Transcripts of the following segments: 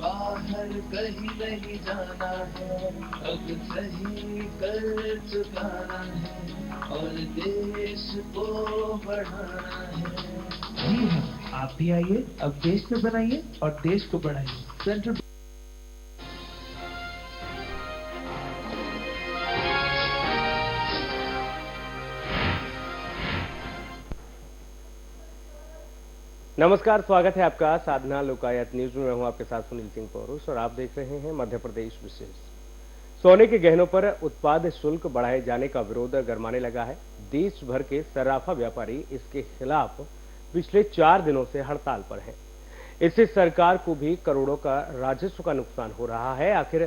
बाहर कहीं नहीं जाना है, अब सही कर चुकाना है और देश को बढ़ाना है। जी हाँ, आप भी आइए, अब देश में बनाइए और देश को बढ़ाइए। सेंट्रल नमस्कार, स्वागत है आपका साधना लोकायत न्यूज में। मैं हूं आपके साथ सुनील सिंह पौरुष और आप देख रहे हैं मध्य प्रदेश विशेष। सोने के गहनों पर उत्पाद शुल्क बढ़ाए जाने का विरोध गरमाने लगा है। देश भर के सर्राफा व्यापारी इसके खिलाफ पिछले 4 दिनों से हड़ताल पर हैं। इससे सरकार को भी करोड़ों का राजस्व का नुकसान हो रहा है। आखिर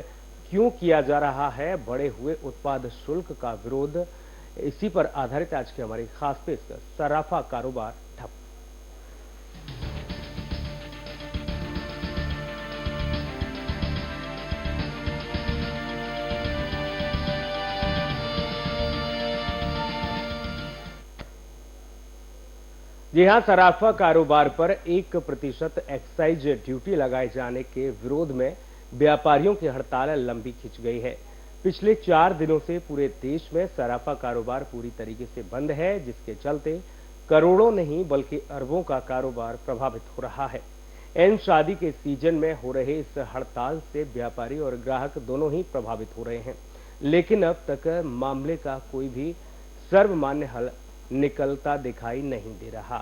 क्यों किया जा रहा है बढ़े हुए उत्पाद शुल्क का विरोध? इसी पर आधारित आज की हमारी खास पेशकश, सर्राफा कारोबार ठप। जी हां, सराफा कारोबार पर 1% एक्साइज ड्यूटी लगाए जाने के विरोध में व्यापारियों की हड़ताल लंबी खिंच गई है। पिछले 4 दिनों से पूरे देश में सराफा कारोबार पूरी तरीके से बंद है, जिसके चलते करोड़ों नहीं बल्कि अरबों का कारोबार प्रभावित हो रहा है। एन शादी के सीजन में हो रहे इस हड़ताल से व्यापारी और ग्राहक दोनों ही प्रभावित हो रहे हैं, लेकिन अब तक मामले का कोई भी सर्वमान्य हल निकलता दिखाई नहीं दे रहा।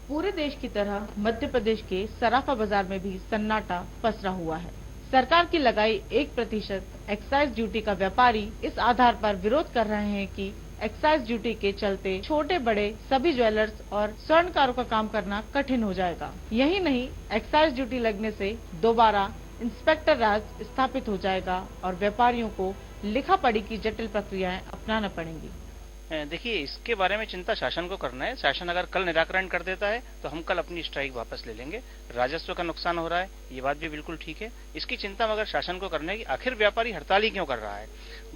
पूरे देश की तरह मध्य प्रदेश के सराफा बाजार में भी सन्नाटा पसरा हुआ है। सरकार की लगाई 1% एक्साइज ड्यूटी का व्यापारी इस आधार पर विरोध कर रहे हैं कि एक्साइज ड्यूटी के चलते छोटे बड़े सभी ज्वेलर्स और स्वर्णकारों का काम करना कठिन हो जाएगा। यही नहीं, एक्साइज ड्यूटी लगने से दोबारा इंस्पेक्टर राज स्थापित हो जाएगा और व्यापारियों को लिखा पढ़ी की जटिल प्रक्रियाएं अपनाना पड़ेंगी। देखिए, इसके बारे में चिंता शासन को करना है। शासन अगर कल निराकरण कर देता है तो हम कल अपनी स्ट्राइक वापस ले लेंगे। राजस्व का नुकसान हो रहा है, ये बात भी बिल्कुल ठीक है। इसकी चिंता मगर शासन को करना है कि आखिर व्यापारी हड़ताल ही क्यों कर रहा है।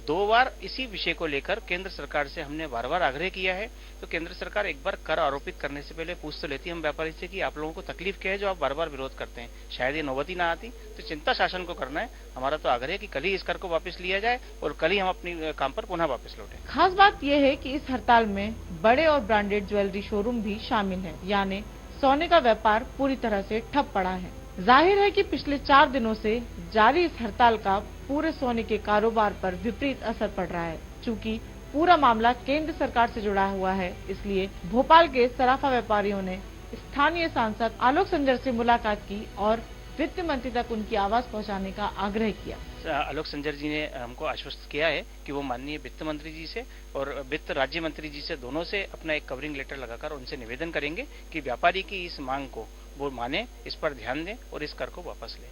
2 बार इसी विषय को लेकर केंद्र सरकार से हमने बार-बार आग्रह किया है, तो केंद्र सरकार एक बार कर आरोपित करने से पहले पूछ तो लेती हम व्यापारी से कि आप लोगों को तकलीफ क्या है जो आप बार-बार विरोध करते हैं। शायद ये नौबत ही ना आती। तो चिंता शासन को करना है। हमारा तो आग्रह है कि कल ही इस कर को वापस लिया जाए और कल ही हम अपनी काम पर पुनः वापस लौटें। खास बात यह है कि इस हड़ताल में बड़े और ब्रांडेड ज्वेलरी शोरूम भी शामिल है, यानी सोने का व्यापार पूरी तरह से ठप पड़ा है। जाहिर है कि पिछले 4 दिनों से जारी इस हड़ताल का पूरे सोने के कारोबार पर विपरीत असर पड़ रहा है। चूँकि पूरा मामला केंद्र सरकार से जुड़ा हुआ है, इसलिए भोपाल के सराफा व्यापारियों ने स्थानीय सांसद आलोक संजर से मुलाकात की और वित्त मंत्री तक उनकी आवाज पहुंचाने का आग्रह किया। आलोक संजर जी ने हमको आश्वस्त किया है कि वो माननीय वित्त मंत्री जी से और वित्त राज्य मंत्री जी से दोनों से अपना एक कवरिंग लेटर लगाकर उनसे निवेदन करेंगे कि व्यापारी की इस मांग को वो माने, इस पर ध्यान दें और इस कर को वापस लें।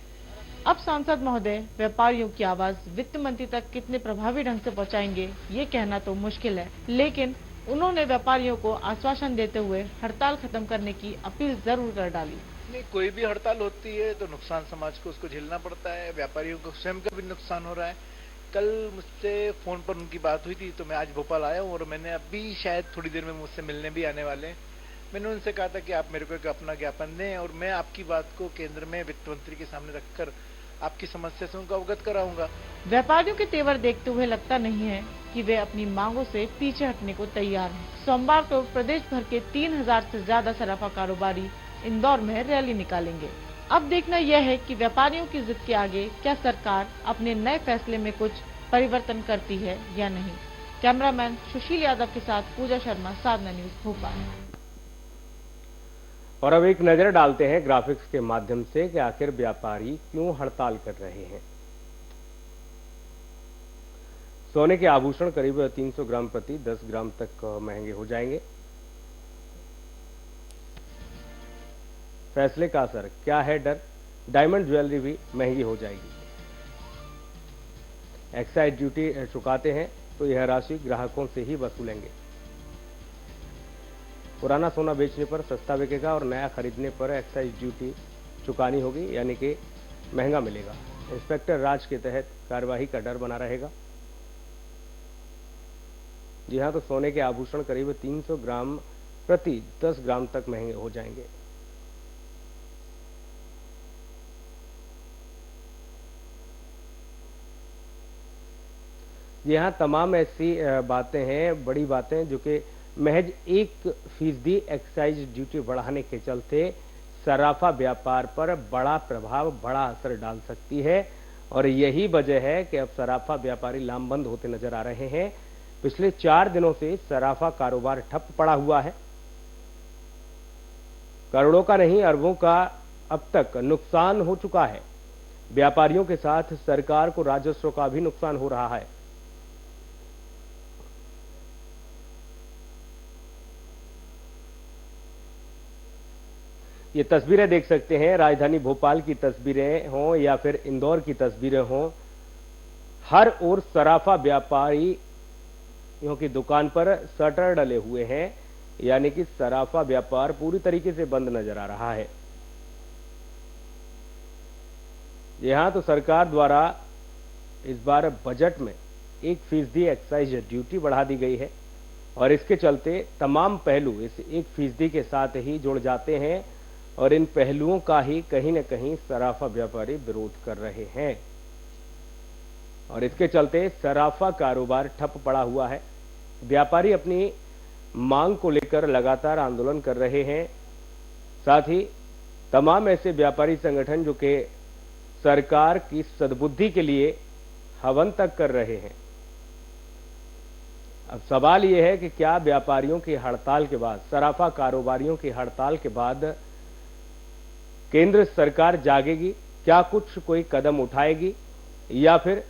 अब सांसद महोदय व्यापारियों की आवाज वित्त मंत्री तक कितने प्रभावी ढंग से पहुंचाएंगे, ये कहना तो मुश्किल है, लेकिन उन्होंने व्यापारियों को आश्वासन देते हुए हड़ताल खत्म करने की अपील जरूर कर डाली। नहीं, कोई भी हड़ताल होती है तो नुकसान समाज को उसको झेलना पड़ता है। व्यापारियों को स्वयं का भी नुकसान हो रहा है। कल मुझसे फोन पर उनकी बात हुई थी, तो मैं आज भोपाल आया हूँ और मैंने अभी शायद थोड़ी देर में मुझसे मिलने भी आने वाले हैं। मैंने उनसे कहा था कि आप मेरे को एक अपना ज्ञापन दें और मैं आपकी बात को केंद्र में वित्त मंत्री के सामने रखकर आपकी समस्या से उनको अवगत कराऊंगा। व्यापारियों के तेवर देखते हुए लगता नहीं है कि वे अपनी मांगों से पीछे हटने को तैयार हैं। सोमवार को प्रदेश भर के 3000 से ज्यादा सराफा कारोबारी इंदौर में रैली निकालेंगे। अब देखना यह है कि व्यापारियों की जिद के आगे क्या सरकार अपने नए फैसले में कुछ परिवर्तन करती है या नहीं। कैमरामैन सुशील यादव के साथ पूजा शर्मा, साधना न्यूज, भोपाल। और अब एक नजर डालते हैं ग्राफिक्स के माध्यम से कि आखिर व्यापारी क्यों हड़ताल कर रहे हैं। सोने के आभूषण करीब 300 ग्राम प्रति 10 ग्राम तक महंगे हो जाएंगे। फैसले का असर क्या है डर? डायमंड ज्वेलरी भी महंगी हो जाएगी। एक्साइज ड्यूटी चुकाते हैं तो यह राशि ग्राहकों से ही वसूलेंगे। पुराना सोना बेचने पर सस्ता बिकेगा और नया खरीदने पर एक्साइज ड्यूटी चुकानी होगी, यानी कि महंगा मिलेगा। इंस्पेक्टर राज के तहत कार्यवाही का डर बना रहेगा। जी हां, तो सोने के आभूषण करीब 300 ग्राम प्रति 10 ग्राम तक महंगे हो जाएंगे। यहाँ तमाम ऐसी बातें हैं, बड़ी बातें, जो कि महज 1% एक्साइज ड्यूटी बढ़ाने के चलते सराफा व्यापार पर बड़ा प्रभाव, बड़ा असर डाल सकती है। और यही वजह है कि अब सराफा व्यापारी लामबंद होते नजर आ रहे हैं। पिछले 4 दिनों से सराफा कारोबार ठप पड़ा हुआ है। करोड़ों का नहीं, अरबों का अब तक नुकसान हो चुका है। व्यापारियों के साथ सरकार को राजस्व का भी नुकसान हो रहा है। ये तस्वीरें देख सकते हैं, राजधानी भोपाल की तस्वीरें हों या फिर इंदौर की तस्वीरें हों, हर ओर सराफा व्यापारियों की दुकान पर शटर डले हुए हैं, यानी कि सराफा व्यापार पूरी तरीके से बंद नजर आ रहा है। यहां तो सरकार द्वारा इस बार बजट में 1% एक्साइज ड्यूटी बढ़ा दी गई है और इसके चलते तमाम पहलू इस 1% के साथ ही जुड़ जाते हैं और इन पहलुओं का ही कहीं न कहीं सराफा व्यापारी विरोध कर रहे हैं और इसके चलते सराफा कारोबार ठप पड़ा हुआ है। व्यापारी अपनी मांग को लेकर लगातार आंदोलन कर रहे हैं। साथ ही तमाम ऐसे व्यापारी संगठन जो कि सरकार की सद्बुद्धि के लिए हवन तक कर रहे हैं। अब सवाल यह है कि क्या व्यापारियों की हड़ताल के बाद, सराफा कारोबारियों की हड़ताल के बाद केंद्र सरकार जागेगी? क्या कुछ कोई कदम उठाएगी या फिर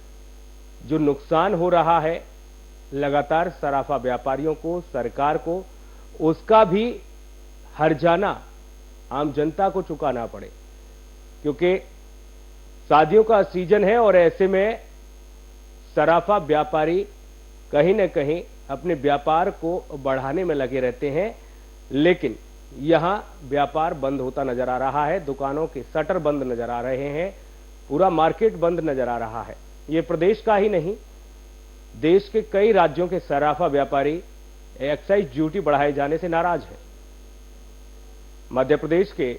जो नुकसान हो रहा है लगातार सराफा व्यापारियों को, सरकार को, उसका भी हर्जाना आम जनता को चुकाना पड़े? क्योंकि शादियों का सीजन है और ऐसे में सराफा व्यापारी कहीं न कहीं अपने व्यापार को बढ़ाने में लगे रहते हैं, लेकिन यहां व्यापार बंद होता नजर आ रहा है। दुकानों के शटर बंद नजर आ रहे हैं, पूरा मार्केट बंद नजर आ रहा है। ये प्रदेश का ही नहीं, देश के कई राज्यों के सराफा व्यापारी एक्साइज ड्यूटी बढ़ाए जाने से नाराज हैं। मध्य प्रदेश के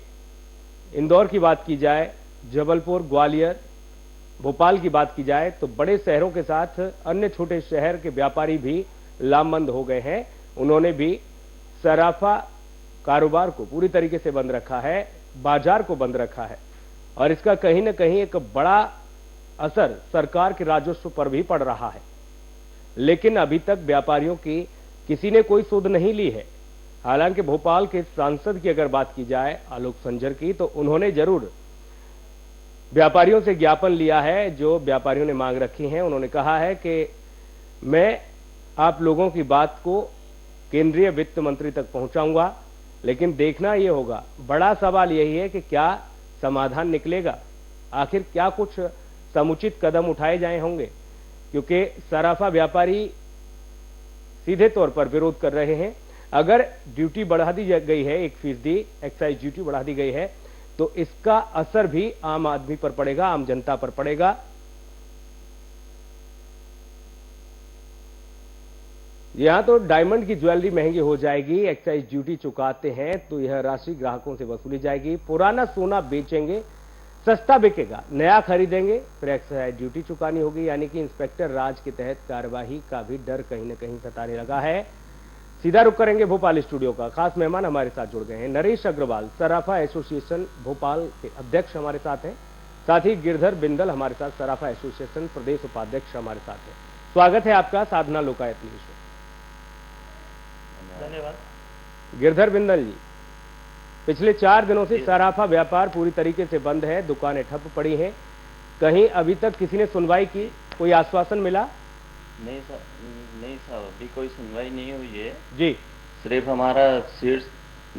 इंदौर की बात की जाए, जबलपुर, ग्वालियर, भोपाल की बात की जाए तो बड़े शहरों के साथ अन्य छोटे शहर के व्यापारी भी लामबंद हो गए हैं। उन्होंने भी सराफा कारोबार को पूरी तरीके से बंद रखा है, बाजार को बंद रखा है और इसका कहीं न कहीं एक बड़ा असर सरकार के राजस्व पर भी पड़ रहा है। लेकिन अभी तक व्यापारियों की किसी ने कोई सुध नहीं ली है। हालांकि भोपाल के सांसद की अगर बात की जाए, आलोक संजर की, तो उन्होंने जरूर व्यापारियों से ज्ञापन लिया है। जो व्यापारियों ने मांग रखी है, उन्होंने कहा है कि मैं आप लोगों की बात को केंद्रीय वित्त मंत्री तक पहुंचाऊंगा, लेकिन देखना यह होगा, बड़ा सवाल यही है कि क्या समाधान निकलेगा, आखिर क्या कुछ समुचित कदम उठाए जाए होंगे, क्योंकि सराफा व्यापारी सीधे तौर पर विरोध कर रहे हैं। अगर ड्यूटी बढ़ा दी गई है, 1% एक्साइज ड्यूटी बढ़ा दी गई है, तो इसका असर भी आम आदमी पर पड़ेगा, आम जनता पर पड़ेगा। यहां तो डायमंड की ज्वेलरी महंगी हो जाएगी, एक्साइज ड्यूटी चुकाते हैं तो यह राशि ग्राहकों से वसूली जाएगी। पुराना सोना बेचेंगे, सस्ता बिकेगा, नया खरीदेंगे, फिर एक्साइज ड्यूटी चुकानी होगी। यानी कि इंस्पेक्टर राज के तहत कार्यवाही का भी डर कहीं न कहीं सताने लगा है। सीधा रुख करेंगे भोपाल स्टूडियो का। खास मेहमान हमारे साथ जुड़ गए हैं, नरेश अग्रवाल, सराफा एसोसिएशन भोपाल के अध्यक्ष हमारे साथ हैं। साथ ही गिरधर बिंदल हमारे साथ, सराफा एसोसिएशन प्रदेश उपाध्यक्ष हमारे साथ हैं। स्वागत है आपका साधना लोकायत न्यूज में। धन्यवाद। गिरधर बिंदल जी, पिछले 4 दिनों से सराफा व्यापार पूरी तरीके से बंद है, दुकानें ठप पड़ी हैं, कहीं अभी तक किसी ने सुनवाई की, कोई आश्वासन मिला? नहीं साहब, अभी कोई सुनवाई नहीं हुई है जी। सिर्फ हमारा शीर्ष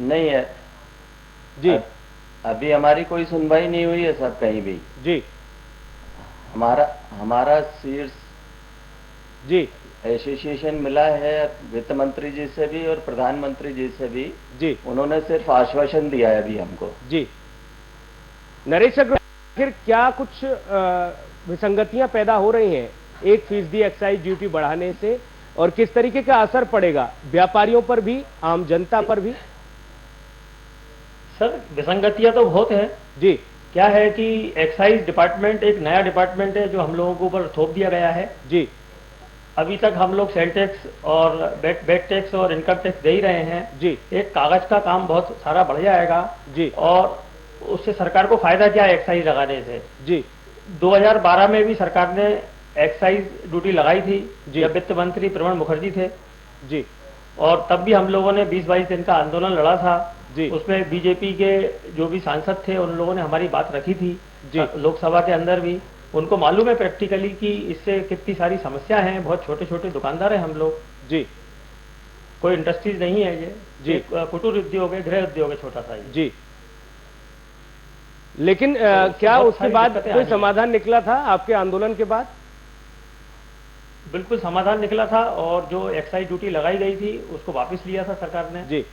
नहीं है जी। अभी हमारी कोई सुनवाई नहीं हुई है साहब कहीं भी जी। हमारा शीर्ष जी एसोसिएशन मिला है वित्त मंत्री जी से भी और प्रधानमंत्री जी से भी जी। उन्होंने सिर्फ आश्वासन दिया है अभी हमको जी। नरेश अग्रवाल, फिर क्या कुछ विसंगतियां पैदा हो रही हैं 1% एक्साइज ड्यूटी बढ़ाने से, और किस तरीके का असर पड़ेगा व्यापारियों पर भी, आम जनता पर भी? सर, विसंगतियां तो बहुत हैं जी। क्या है कि एक्साइज डिपार्टमेंट एक नया डिपार्टमेंट है जो हम लोगों के ऊपर थोप दिया गया है जी। अभी तक हम लोग सेल टैक्स और बेट टैक्स और इनकम टैक्स दे ही रहे हैं जी। एक कागज का काम बहुत सारा बढ़ जाएगा जी। और उससे सरकार को फायदा क्या है एक्साइज लगाने से? जी। 2012 में भी सरकार ने एक्साइज ड्यूटी लगाई थी जी। जब वित्त मंत्री प्रणब मुखर्जी थे जी। और तब भी हम लोगों ने 20-22 दिन का आंदोलन लड़ा था जी। उसमें बीजेपी के जो भी सांसद थे उन लोगों ने हमारी बात रखी थी जी। लोकसभा के अंदर भी उनको मालूम है प्रैक्टिकली कि इससे कितनी सारी समस्या हैं। बहुत छोटे छोटे दुकानदार हैं हम लोग जी। कोई इंडस्ट्रीज नहीं है ये जी। एक कुटीर उद्योग है गृह उद्योग है छोटा सा ही। जी। लेकिन क्या बहुत उसके सारी बाद दिक्कतें कोई आ रही हैं। समाधान निकला था आपके आंदोलन के बाद? बिल्कुल समाधान निकला था और जो एक्साइज ड्यूटी लगाई गई थी उसको वापस लिया था सरकार ने। जी।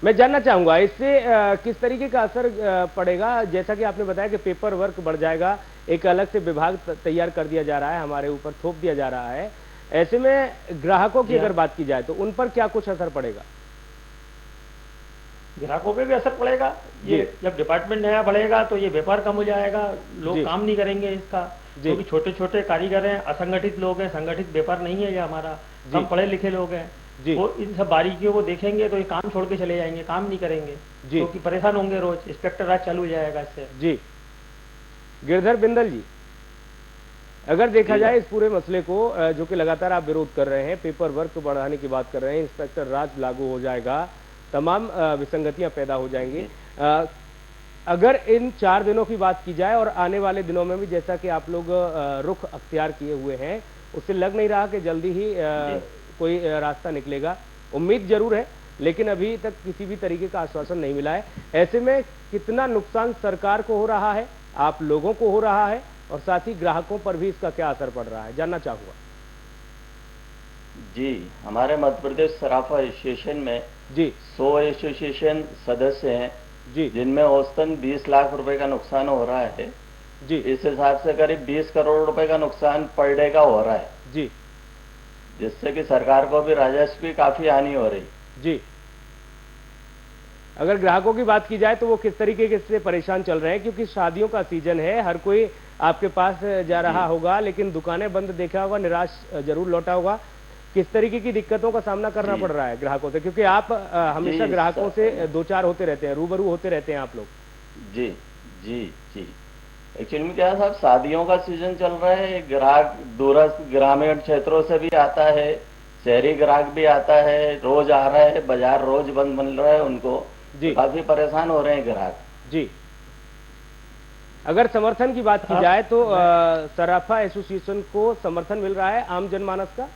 मैं जानना चाहूंगा इससे किस तरीके का असर पड़ेगा। जैसा कि आपने बताया कि पेपर वर्क बढ़ जाएगा, एक अलग से विभाग तैयार कर दिया जा रहा है, हमारे ऊपर थोप दिया जा रहा है। ऐसे में ग्राहकों की अगर बात की जाए तो उन पर क्या कुछ असर पड़ेगा? ग्राहकों पे भी असर पड़ेगा। ये जब डिपार्टमेंट नया बढ़ेगा तो ये व्यापार कम हो जाएगा, लोग काम नहीं करेंगे इसका क्योंकि छोटे छोटे कारीगर हैं, असंगठित लोग हैं, संगठित व्यापार नहीं है ये हमारा, कम पढ़े लिखे लोग हैं। वो इन सब बारीकियों को देखेंगे तो ये काम छोड़ के चले जाएंगे, काम नहीं करेंगे क्योंकि परेशान होंगे रोज, इंस्पेक्टर राज चालू हो जाएगा इससे। जी। गिरधर बिंदल जी, अगर देखा जाए इस पूरे मसले को जो कि लगातार आप विरोध कर रहे हैं, पेपर वर्क बढ़ाने की बात कर रहे हैं, इंस्पेक्टर राज लागू हो जाएगा, तमाम विसंगतियां पैदा हो जाएंगी। अगर इन 4 दिनों की बात की जाए और आने वाले दिनों में भी जैसा कि आप लोग रुख अख्तियार किए हुए हैं, उससे लग नहीं रहा कि जल्दी ही कोई रास्ता निकलेगा। उम्मीद जरूर है लेकिन अभी तक किसी भी तरीके का आश्वासन नहीं मिला है। ऐसे में कितना नुकसान सरकार को हो रहा है, आप लोगों को हो रहा है और साथ ही ग्राहकों पर भी इसका क्या असर पड़ रहा है, जानना चाहूंगा। जी, हमारे मध्य प्रदेश सराफा एसोसिएशन में जी 100 एसोसिएशन सदस्य हैं जी, जिनमें औसतन 20 लाख रुपए का नुकसान हो रहा है जी। इस हिसाब से करीब 20 करोड़ रुपए का नुकसान पर डे का हो रहा है जी, जिससे कि सरकार को भी राजस्व की काफी हानि हो रही जी। अगर ग्राहकों की बात की जाए तो वो किस तरीके से परेशान चल रहे हैं, क्योंकि शादियों का सीजन है, हर कोई आपके पास जा रहा होगा लेकिन दुकानें बंद देखा होगा, निराश जरूर लौटा होगा। किस तरीके की दिक्कतों का सामना करना पड़ रहा है ग्राहकों से, क्योंकि आप हमेशा ग्राहकों से 2-4 होते रहते हैं, रूबरू होते रहते हैं आप लोग। जी जी जी। एक्चुअली में क्या है साहब, शादियों का सीजन चल रहा है, ग्राहक दूरस्थ ग्रामीण क्षेत्रों से भी आता है, शहरी ग्राहक भी आता है, रोज आ रहा है, बाजार रोज बंद मिल रहा है उनको, काफी परेशान हो रहे हैं ग्राहक। जी। अगर समर्थन की बात की जाए तो सराफा एसोसिएशन को समर्थन मिल रहा है आम जनमानस का?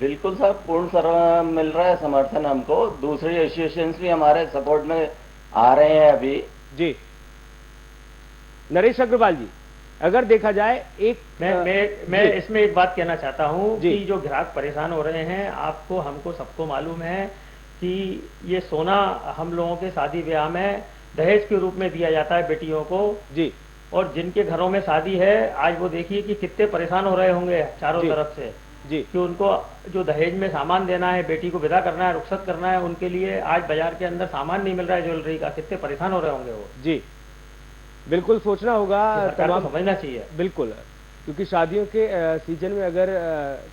बिल्कुल साहब, पूर्ण मिल रहा है समर्थन हमको। दूसरे एसोसिएशन भी हमारे सपोर्ट में आ रहे हैं अभी। जी। नरेश अग्रवाल जी, अगर देखा जाए एक मैं इसमें एक बात कहना चाहता हूं कि जो ग्राहक परेशान हो रहे हैं, आपको हमको सबको मालूम है कि ये सोना हम लोगों के शादी ब्याह में दहेज के रूप में दिया जाता है बेटियों को जी, और जिनके घरों में शादी है आज वो देखिए कि कितने परेशान हो रहे होंगे चारों तरफ से जी, कि उनको जो दहेज में सामान देना है, बेटी को विदा करना है, रुखसत करना है, उनके लिए आज बाजार के अंदर सामान नहीं मिल रहा है ज्वेलरी का, कितने परेशान हो रहे होंगे वो जी। बिल्कुल सोचना होगा, तमाम समझना चाहिए। बिल्कुल, क्योंकि शादियों के सीजन में अगर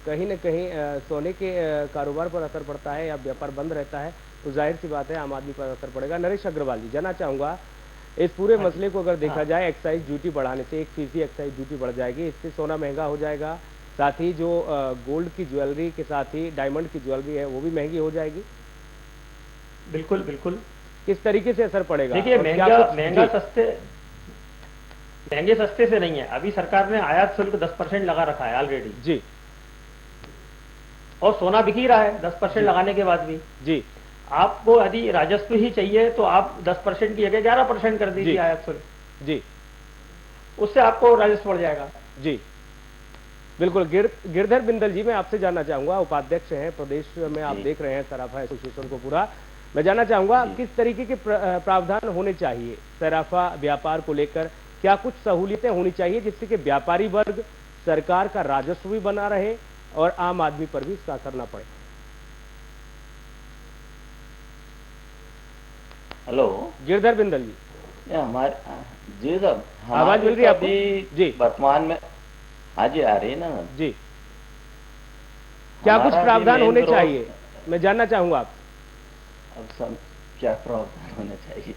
कहीं न कहीं सोने के कारोबार पर असर पड़ता है या व्यापार बंद रहता है तो जाहिर सी बात है आम आदमी पर असर पड़ेगा। नरेश अग्रवाल जी, जानना चाहूंगा इस पूरे मसले को अगर देखा जाए, एक्साइज ड्यूटी बढ़ाने से 1% एक्साइज ड्यूटी बढ़ जाएगी, इससे सोना महंगा हो जाएगा, साथ ही जो गोल्ड की ज्वेलरी के साथ ही डायमंड की ज्वेलरी है वो भी महंगी हो जाएगी। बिल्कुल बिल्कुल। किस तरीके से असर पड़ेगा? देखिए, महंगे सस्ते से नहीं है, अभी सरकार ने आयात शुल्क 10% लगा रखा है ऑलरेडी जी, और सोना बिक ही रहा है 10% लगाने के बाद भी जी। आपको यदि राजस्व ही चाहिए तो आप 10% की जगह 11% कर दीजिए आयात शुल्क जी, उससे आपको राजस्व बढ़ जाएगा जी। बिल्कुल। गिरधर बिंदल जी, मैं आपसे जानना चाहूंगा, उपाध्यक्ष हैं प्रदेश में, आप देख रहे हैं सराफा एसोसिएशन को पूरा, मैं जानना चाहूंगा किस तरीके के प्रावधान होने चाहिए सराफा व्यापार को लेकर, क्या कुछ सहूलियतें होनी चाहिए जिससे कि व्यापारी वर्ग सरकार का राजस्व भी बना रहे और आम आदमी पर भी इसका असर ना पड़े? हेलो गिरधर बिंदल जी, हमारे जी साहब, आवाज मिल रही है आपको? जी, वर्तमान में हाँ जी आ रही है ना जी। क्या कुछ हमारा भी प्रावधान main होने विरोध- चाहिए, मैं जानना चाहूंगा आप अब सब क्या प्रावधान होने चाहिए?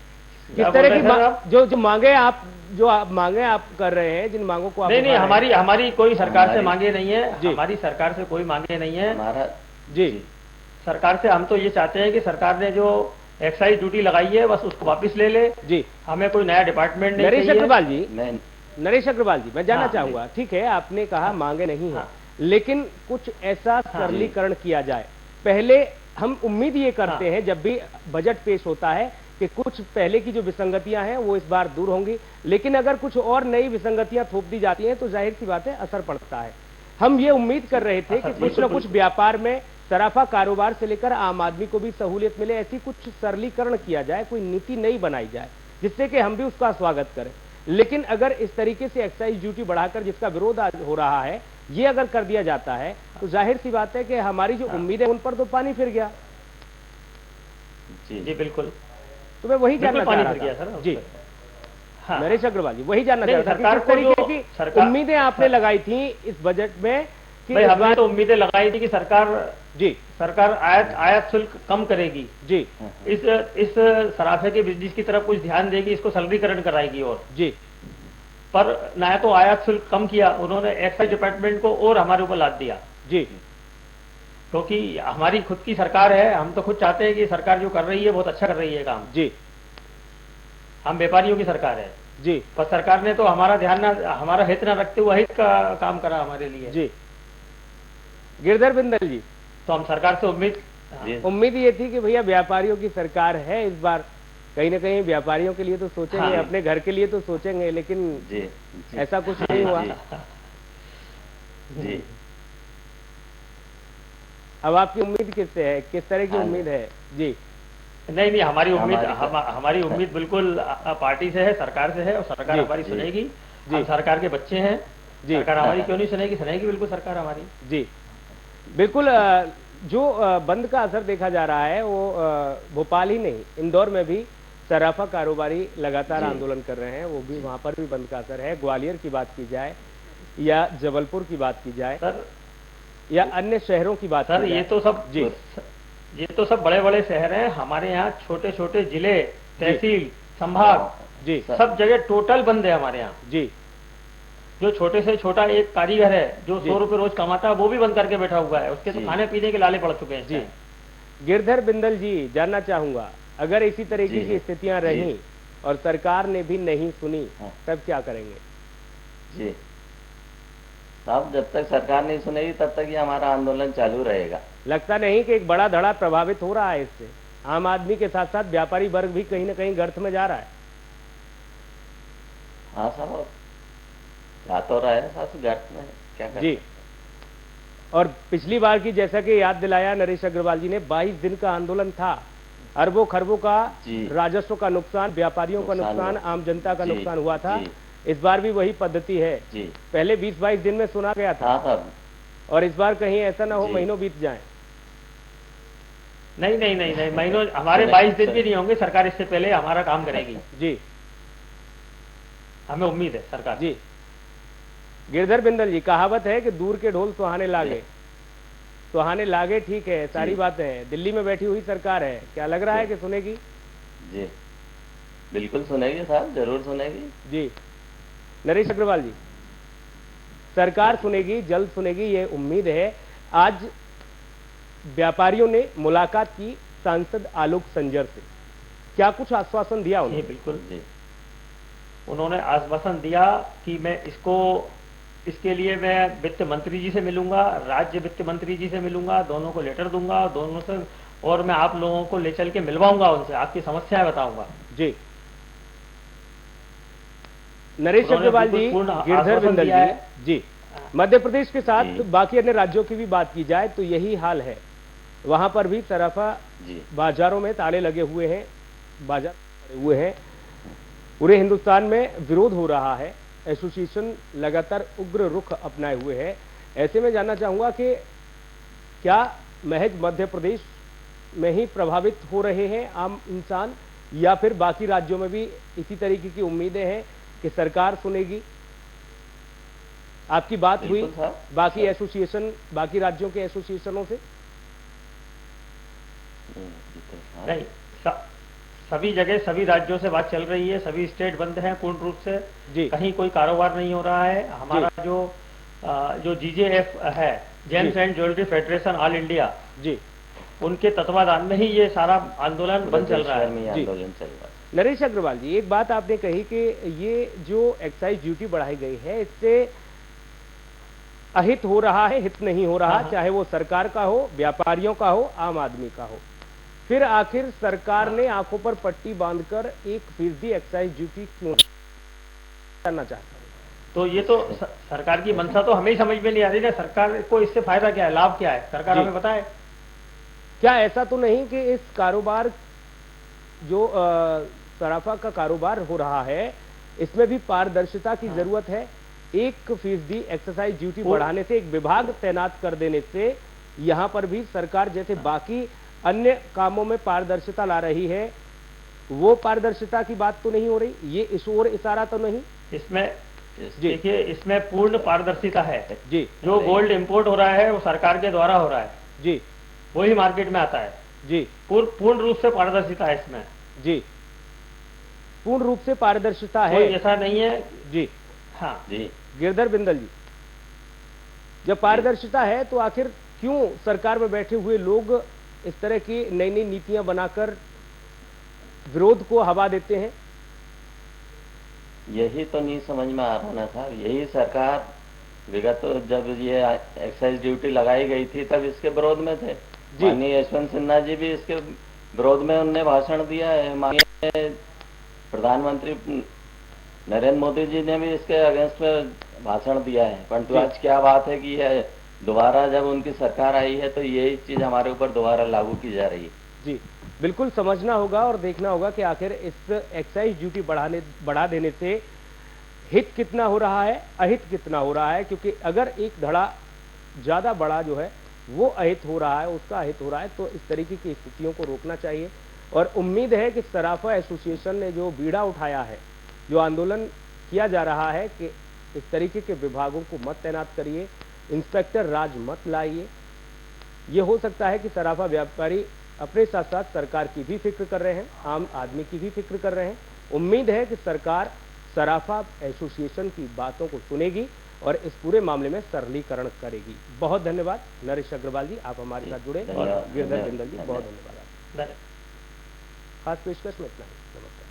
किस तरह की जो मांगे आप कर रहे हैं, जिन मांगों को आप नहीं, उठा रहे हैं। हमारी कोई सरकार से हमारी- मांगे नहीं है, जी। हमारी सरकार से कोई मांगे नहीं है। हमारा जी सरकार से हम तो ये चाहते हैं कि सरकार ने जो एक्साइज ड्यूटी लगाई है बस उसको वापस ले ले। जी हमें कोई नया डिपार्टमेंट नहीं नरेश चाहिए। अग्रवाल जी, मैं नरेश अग्रवाल जी, मैं जानना हाँ, चाहूंगा, ठीक है आपने कहा मांगे नहीं है, हाँ। लेकिन कुछ ऐसा सरलीकरण किया जाए। पहले हम उम्मीद ये करते हैं जब भी बजट पेश होता है कि कुछ पहले की जो विसंगतियां हैं वो इस बार दूर होंगी, लेकिन अगर कुछ और नई विसंगतियां थोप दी जाती हैं तो जाहिर सी बात है असर पड़ता है। हम ये उम्मीद कर रहे थे कि कुछ न कुछ व्यापार में सराफा कारोबार से लेकर आम आदमी को भी सहूलियत मिले, ऐसी कुछ सरलीकरण किया जाए, कोई नीति नई बनाई जाए जिससे कि हम भी उसका स्वागत करें। लेकिन अगर इस तरीके से एक्साइज ड्यूटी बढ़ाकर जिसका विरोध आज हो रहा है ये अगर कर दिया जाता है तो जाहिर सी बात है कि हमारी जो उम्मीद है उन पर तो पानी फिर गया। जी बिल्कुल, तो मैं वही जानना बिल्कुल चाह पानी फिर गया रहा सर था उस जी पे। हाँ। नरेश अग्रवाल जी, वही जानना नहीं, चाह रहा था सरकार कि किस को तरीके जो की सरकार- उम्मीदें आपने लगाई थी इस बजट में कि भाई इस हमने बार- तो उम्मीदें लगाई थी कि जी सरकार आयात शुल्क कम करेगी, जी इस सराफे के बिजनेस की तरफ कुछ ध्यान देगी, इसको सरलीकरण कराएगी। और जी पर ना तो आयात शुल्क कम किया उन्होंने, एक्साइज डिपार्टमेंट को और हमारे ऊपर लाद दिया। जी क्योंकि हमारी खुद की सरकार है, हम तो खुद चाहते हैं कि सरकार जो कर रही है बहुत अच्छा कर रही है काम। जी हम व्यापारियों की सरकार है, जी पर सरकार ने तो हमारा ध्यान ना, हमारा हित न रखते हुए हित का काम करा हमारे लिए। जी गिरधर बिंदल जी, तो हम सरकार से जी उम्मीद ये थी कि भैया व्यापारियों की सरकार है, इस बार कहीं ना कहीं व्यापारियों के लिए तो सोचेंगे, हाँ। अपने घर के लिए तो सोचेंगे, लेकिन जी जी ऐसा कुछ नहीं हुआ। जी अब आपकी उम्मीद किससे है, किस तरह की हाँ। उम्मीद है? जी नहीं, हमारी उम्मीद हमारी- हमारी उम्मीद बिल्कुल पार्टी से है, सरकार से है, और सरकार जी, हमारी जी, सुनेगी। जी। हम सरकार के बच्चे हैं, जी। सरकार हमारी क्यों नहीं सुनेगी, सुनेगी बिल्कुल सरकार हमारी। जी बिल्कुल। जो बंद का असर देखा जा रहा है वो भोपाल ही नहीं, इंदौर में भी सराफा कारोबारी लगातार जी। आंदोलन कर रहे हैं, वो भी वहां पर भी बंद का असर है। ग्वालियर की बात की जाए या जबलपुर की बात की जाए सर या अन्य शहरों की बात सर की ये जाए। तो सब जी ये तो सब बड़े बड़े शहर हैं, हमारे यहाँ छोटे छोटे जिले, तहसील, संभाग, जी सब जगह टोटल बंद है हमारे यहाँ। जी जो छोटे से छोटा एक कारीगर है जो जी। 100 रुपए रोज कमाता है वो भी बंद करके बैठा हुआ है, उसके तो जी। खाने पीने के लाले पड़ चुके हैं। जी गिरधर बिंदल जी, जानना चाहूंगा अगर इसी तरीके जी। की स्थितियां जी। रहीं और सरकार ने भी नहीं सुनी हाँ। तब क्या करेंगे? जी साहब, जब तक सरकार नहीं सुनेगी तब तक ये हमारा आंदोलन चालू रहेगा। लगता नहीं कि एक बड़ा धड़ा प्रभावित हो रहा है इससे? आम आदमी के साथ साथ व्यापारी वर्ग भी कहीं ना कहीं गर्त में जा रहा है। हाँ साहब, जा तो रहा है साहब, गर्त में क्या कर जी और पिछली बार की जैसा कि याद दिलाया नरेश अग्रवाल जी ने, 22 दिन का आंदोलन था, अरबों खरबों का जी। राजस्व का नुकसान, व्यापारियों का नुकसान नुकसान, हुआ। आम जनता का जी, नुकसान हुआ था। जी। इस बार भी वही पद्धति है, जी पहले 20-22 दिन में सुना गया था हाँ साहब, और इस बार कहीं ऐसा ना हो जी। महीनों बीत जाएं। नहीं नहीं नहीं नहीं, महीनों हमारे चले, 22 दिन चले। भी नहीं होंगे, सरकार इससे पहले हमारा काम करेगी, जी हमें उम्मीद है सरकार। जी गिरधर बिंदल जी, कहावत है कि दूर के ढोल सुहाने लागे, सुहाने लागे ठीक है, सारी जी। बातें हैं, दिल्ली में बैठी हुई सरकार है, क्या लग रहा है कि सुनेगी? जी बिल्कुल सुनेगी साहब, जरूर सुनेगी। जी नरेश अग्रवाल जी, सरकार सुनेगी, जल्द सुनेगी, ये उम्मीद है। आज व्यापारियों ने मुलाकात की सांसद आलोक संजर से, क्या कुछ आश्वासन दिया जी उन्होंने? बिल्कुल, जी उन्होंने आश्वासन दिया कि मैं इसके लिए मैं वित्त मंत्री जी से मिलूंगा, राज्य वित्त मंत्री जी से मिलूंगा, दोनों को लेटर दूंगा, दोनों से, और मैं आप लोगों को ले चल के मिलवाऊंगा, उनसे आपकी समस्याएं बताऊंगा। जी नरेश उन्होंने अग्रवाल जी, बिल्कुल पूर्ण गिरधर आश्वासन बिंदल दिया जी, है। जी मध्य प्रदेश के साथ जी। बाकी अन्य राज्यों की भी बात की जाए तो यही हाल है, वहां पर भी सराफा जी बाजारों में ताले लगे हुए हैं, बाजार पड़े हुए हैं, पूरे हिंदुस्तान में विरोध हो रहा है, एसोसिएशन लगातार उग्र रुख अपनाए हुए है। ऐसे में जानना चाहूंगा कि क्या महज मध्य प्रदेश में ही प्रभावित हो रहे हैं आम इंसान, या फिर बाकी राज्यों में भी इसी तरीके की उम्मीदें हैं कि सरकार सुनेगी, आपकी बात हुई बिल्कुल साहब। बाकी एसोसिएशन, बाकी राज्यों के एसोसिएशनों से? नहीं, सभी जगह सभी राज्यों से बात चल रही है, सभी स्टेट बंद हैं पूर्ण रूप से जी। कहीं कोई कारोबार नहीं हो रहा है। हमारा जो जीजेएफ है, gems and jewellery federation all India ji, उनके तत्वाधान में ही ये सारा आंदोलन बंद चल रहा है। जी। आंदोलन चल रहा है। नरेश अग्रवाल जी, एक बात आपने कही कि ये जो एक्साइज ड्यूटी बढ़ाई गई है, इससे अहित हो रहा है, हित नहीं हो रहा, चाहे वो सरकार का हो, व्यापारियों का हो, आम आदमी का हो। फिर आखिर सरकार ने आंखों पर पट्टी बांधकर 1% एक्साइज ड्यूटी क्यों करना चाहता है? तो ये तो सरकार की मंशा तो हमें ही समझ में नहीं आ रही ना। सरकार को इससे फायदा क्या है, लाभ क्या है, सरकार हमें बताए। क्या ऐसा तो नहीं कि इस कारोबार जो सराफा का कारोबार हो रहा है, इसमें भी पारदर्शिता की जरूरत है? 1% एक्साइज ड्यूटी बढ़ाने से, एक विभाग तैनात कर देने से यहां पर भी सरकार जैसे बाकी अन्य कामों में पारदर्शिता ला रही है, वो पारदर्शिता की बात तो नहीं हो रही? ये इस ओर इशारा तो नहीं? इसमें देखिए, इसमें पूर्ण पारदर्शिता है जी। जो गोल्ड इंपोर्ट हो रहा है वो सरकार के द्वारा हो रहा है जी, वही मार्केट में आता है जी। पूर्ण रूप से पारदर्शिता है इसमें जी, पूर्ण रूप से पारदर्शिता है, कोई ऐसा नहीं है जी। हाँ जी। गिरधर बिंदल जी, जब पारदर्शिता है तो आखिर क्यों सरकार में बैठे हुए लोग इस तरह की नई नई नीतियां बनाकर विरोध को हवा देते हैं? यही तो नहीं समझ में आ रहा ना साहब। यही सरकार विगत जब ये एक्साइज ड्यूटी लगाई गई थी तब इसके विरोध में थे। माननीय यशवंत सिन्हा जी भी इसके विरोध में उनने भाषण दिया है। माननीय प्रधानमंत्री नरेंद्र मोदी जी ने भी इसके अगेंस्ट में भाषण दिया है। परंतु आज क्या बात है कि यह दोबारा जब उनकी सरकार आई है तो यही चीज हमारे ऊपर दोबारा लागू की जा रही है। जी, बिल्कुल समझना होगा और देखना होगा कि आखिर इस एक्साइज ड्यूटी बढ़ा देने से हित कितना हो रहा है, अहित कितना हो रहा है। क्योंकि अगर एक धड़ा ज्यादा बड़ा जो है वो अहित हो रहा है, उसका अहित हो रहा है, तो इस तरीके की स्थितियों को रोकना चाहिए। और उम्मीद है कि सराफा एसोसिएशन ने जो बीड़ा उठाया है, जो आंदोलन किया जा रहा है कि इस तरीके के विभागों को मत तैनात करिए, इंस्पेक्टर राज मत लाइए, ये हो सकता है कि सराफा व्यापारी अपने साथ साथ सरकार की भी फिक्र कर रहे हैं, आम आदमी की भी फिक्र कर रहे हैं। उम्मीद है कि सरकार सराफा एसोसिएशन की बातों को सुनेगी और इस पूरे मामले में सरलीकरण करेगी। बहुत धन्यवाद नरेश अग्रवाल जी, आप हमारे साथ जुड़े, और गिरधर बिंदल जी बहुत धन्यवाद। खास पेशकश में इतना ही। नमस्कार।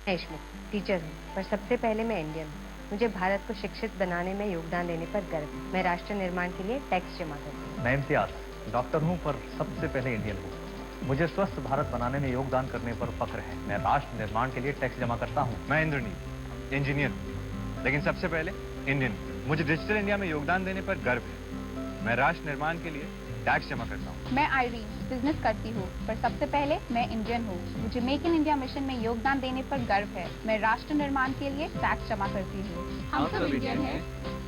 देशमुख टीचर हूँ, पर सबसे पहले मैं इंडियन हूँ। मुझे भारत को शिक्षित बनाने में योगदान देने पर गर्व है। मैं राष्ट्र निर्माण के लिए टैक्स जमा करती हूँ। मैं इम्तियाज डॉक्टर हूँ, पर सबसे पहले इंडियन हूँ। मुझे स्वस्थ भारत बनाने में योगदान करने पर फख्र है। मैं राष्ट्र निर्माण के लिए टैक्स जमा करता हूँ। मैं इंद्रनील इंजीनियर हूँ, लेकिन सबसे पहले इंडियन हूँ। मुझे डिजिटल इंडिया में योगदान देने पर गर्व है। मैं राष्ट्र निर्माण के लिए टैक्स जमा करता हूँ। मैं आयरीन बिजनेस करती हूँ, पर सबसे पहले मैं इंडियन हूँ। मुझे मेक इन इंडिया मिशन में योगदान देने पर गर्व है। मैं राष्ट्र निर्माण के लिए टैक्स जमा करती हूँ। हम सब इंडियन हैं,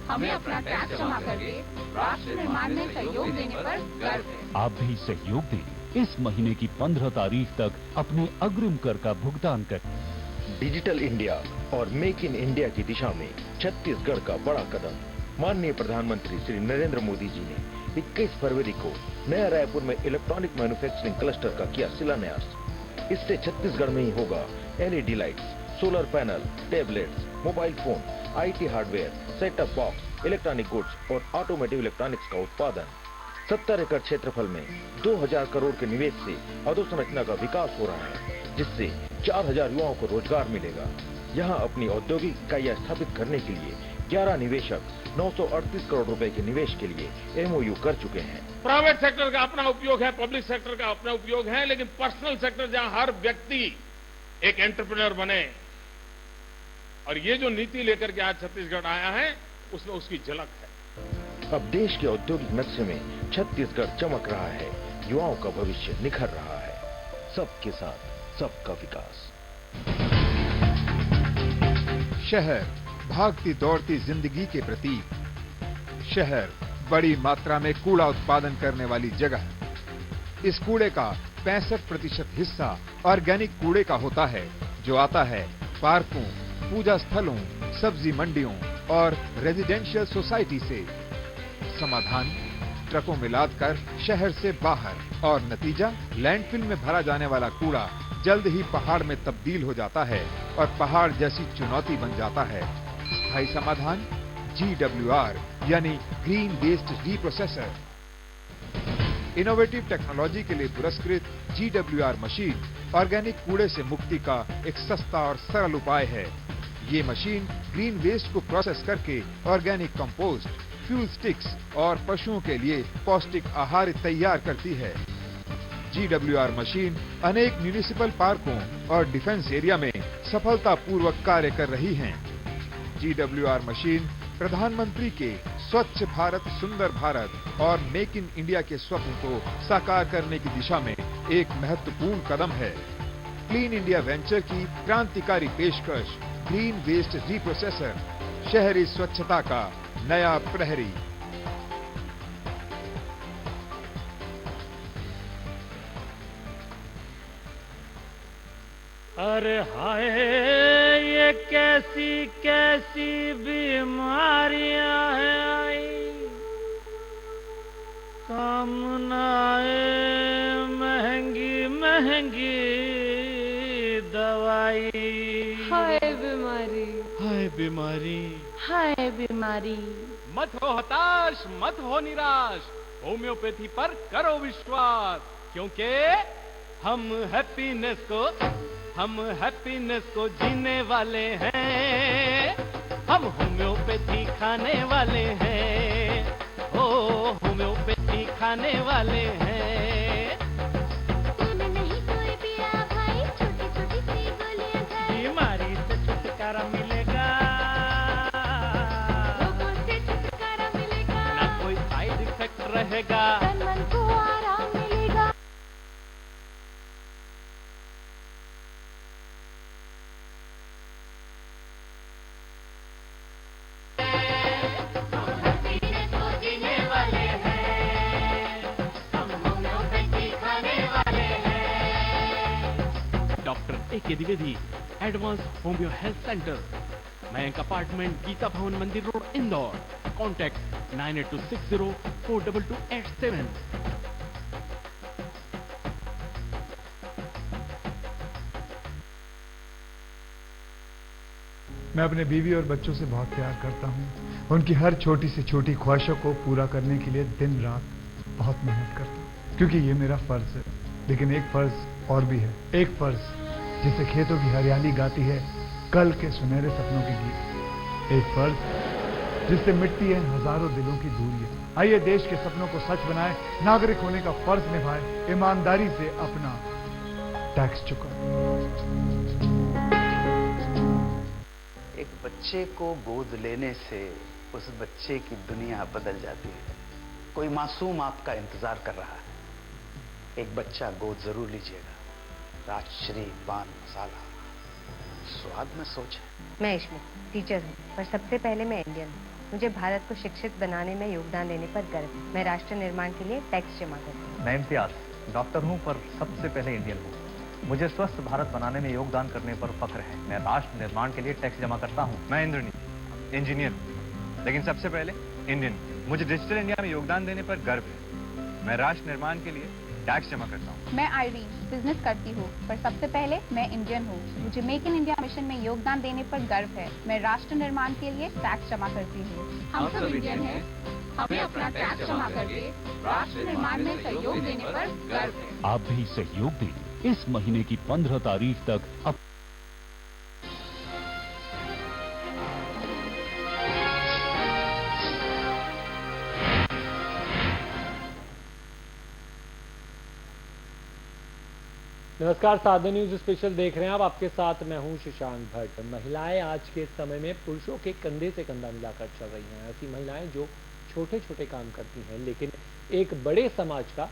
हमें अपना टैक्स जमा करके राष्ट्र निर्माण में सहयोग देने पर गर्व है। आप भी सहयोग दें। इस महीने की 15 तारीख तक अपने अग्रिम कर का भुगतान करें। डिजिटल इंडिया और मेक इन इंडिया की दिशा में छत्तीसगढ़ का बड़ा कदम। माननीय प्रधानमंत्री श्री नरेंद्र मोदी जी ने 21 फरवरी को नया रायपुर में इलेक्ट्रॉनिक मैन्युफैक्चरिंग क्लस्टर का किया शिलान्यास। इससे छत्तीसगढ़ में ही होगा LED lights, solar panel, tablets, mobile phone, IT hardware, setup box, electronic goods और ऑटोमोटिव इलेक्ट्रॉनिक्स का उत्पादन। 70 एकड़ क्षेत्रफल में 2000 करोड़ के निवेश से अधोसंरचना का विकास हो रहा है, जिससे 4000 युवाओं को रोजगार मिलेगा। यहाँ अपनी औद्योगिक इकाइयां स्थापित करने के लिए 11 निवेशक 938 करोड़ रुपए के निवेश के लिए एमओयू कर चुके हैं। प्राइवेट सेक्टर का अपना उपयोग है, पब्लिक सेक्टर का अपना उपयोग है, लेकिन पर्सनल सेक्टर जहां हर व्यक्ति एक एंटरप्रेन्योर बने, और ये जो नीति लेकर के आज छत्तीसगढ़ आया है उसमें उसकी झलक है। अब देश के औद्योगिक नक्शे में छत्तीसगढ़ चमक रहा है, युवाओं का भविष्य निखर रहा है। सबके साथ सबका विकास। शहर भागती दौड़ती जिंदगी के प्रतीक। शहर बड़ी मात्रा में कूड़ा उत्पादन करने वाली जगह। इस कूड़े का 65% हिस्सा ऑर्गेनिक कूड़े का होता है, जो आता है पार्कों, पूजा स्थलों, सब्जी मंडियों और रेजिडेंशियल सोसाइटी से। समाधान, ट्रकों में लादकर शहर से बाहर, और नतीजा, लैंडफिल में भरा जाने वाला कूड़ा जल्द ही पहाड़ में तब्दील हो जाता है और पहाड़ जैसी चुनौती बन जाता है। स्थायी समाधान GWR यानी ग्रीन वेस्ट रीप्रोसेसर। इनोवेटिव टेक्नोलॉजी के लिए पुरस्कृत GWR मशीन ऑर्गेनिक कूड़े से मुक्ति का एक सस्ता और सरल उपाय है। ये मशीन ग्रीन वेस्ट को प्रोसेस करके ऑर्गेनिक कंपोस्ट, फ्यूल स्टिक्स और पशुओं के लिए पौष्टिक आहार तैयार करती है। GWR मशीन अनेक म्युनिसिपल पार्कों और डिफेंस एरिया में सफलतापूर्वक कार्य कर रही है। GWR मशीन प्रधानमंत्री के स्वच्छ भारत, सुंदर भारत और मेक इन इंडिया के स्वप्न को साकार करने की दिशा में एक महत्वपूर्ण कदम है। क्लीन इंडिया वेंचर की क्रांतिकारी पेशकश ग्रीन वेस्ट रीप्रोसेसर, शहरी स्वच्छता का नया प्रहरी। अरे हाय, ये कैसी कैसी बीमारियां हैं आई, काम न आए महंगी महंगी दवाई। हाय बीमारी, हाय बीमारी, हाय बीमारी। मत हो हताश, मत हो निराश, होम्योपैथी पर करो विश्वास, क्योंकि हम हैप्पीनेस को जीने वाले हैं, हम होम्योपैथी खाने वाले हैं, ओ होम्योपैथी खाने वाले हैं। तूने नहीं कोई पिया भाई, छोटी छोटी सी गोलियां खाई, बीमारी से छुटकारा मिलेगा, रोगों से छुटकारा मिलेगा, ना कोई साइड इफेक्ट रहेगा, तन मन को आराम मिलेगा। AK Dwivedi, advance homeo health centre, Mayank apartment, Geeta Bhavan Mandir road, Indore. Contact 9826042287। मैं अपने बीवी और बच्चों से बहुत प्यार करता हूँ। उनकी हर छोटी से छोटी ख्वाहिशों को पूरा करने के लिए दिन रात बहुत मेहनत करता हूँ, क्योंकि ये मेरा फर्ज है। लेकिन एक फर्ज और भी है, एक फर्ज जिसे खेतों की हरियाली गाती है कल के सुनहरे सपनों के गीत, एक फर्ज जिससे मिटती है हजारों दिलों की दूरियां। आइए देश के सपनों को सच बनाए, नागरिक होने का फर्ज निभाए, ईमानदारी से अपना टैक्स चुकाए। एक बच्चे को गोद लेने से उस बच्चे की दुनिया बदल जाती है। कोई मासूम आपका इंतजार कर रहा है। एक बच्चा गोद जरूर लीजिएगा। राजश्री पान मसाला, स्वाद में सोच है। मैं इश्मी टीचर हूँ, पर सबसे पहले मैं इंडियन हूँ। मुझे भारत को शिक्षित बनाने में योगदान देने पर गर्व है। मैं राष्ट्र निर्माण के लिए टैक्स जमा करती हूँ। मैं इम्तियाज डॉक्टर हूँ, पर सबसे पहले इंडियन हूँ। मुझे स्वस्थ भारत बनाने में योगदान करने पर फक्र है। मैं राष्ट्र निर्माण के लिए टैक्स जमा करता हूँ। मैं इंद्रनील इंजीनियर हूँ, लेकिन सबसे पहले इंडियन। मुझे डिजिटल इंडिया में योगदान देने पर गर्व है। मैं राष्ट्र निर्माण के लिए टैक्स जमा करता हूँ। मैं आयरीन बिजनेस करती हूँ, पर सबसे पहले मैं इंडियन हूँ। मुझे मेक इन इंडिया मिशन में योगदान देने पर गर्व है। मैं राष्ट्र निर्माण के लिए टैक्स जमा करती हूँ। हम सब इंडियन हैं, हमें अपना टैक्स जमा करके राष्ट्र निर्माण में सहयोग देने पर गर्व है। आप भी सहयोग दें। इस महीने की 15 तारीख तक नमस्कार, साधन न्यूज स्पेशल देख रहे हैं आप। आपके साथ मैं हूं शशांक भट्ट। महिलाएं आज के समय में पुरुषों के कंधे से कंधा मिलाकर चल रही हैं। ऐसी महिलाएं जो छोटे छोटे काम करती हैं, लेकिन एक बड़े समाज का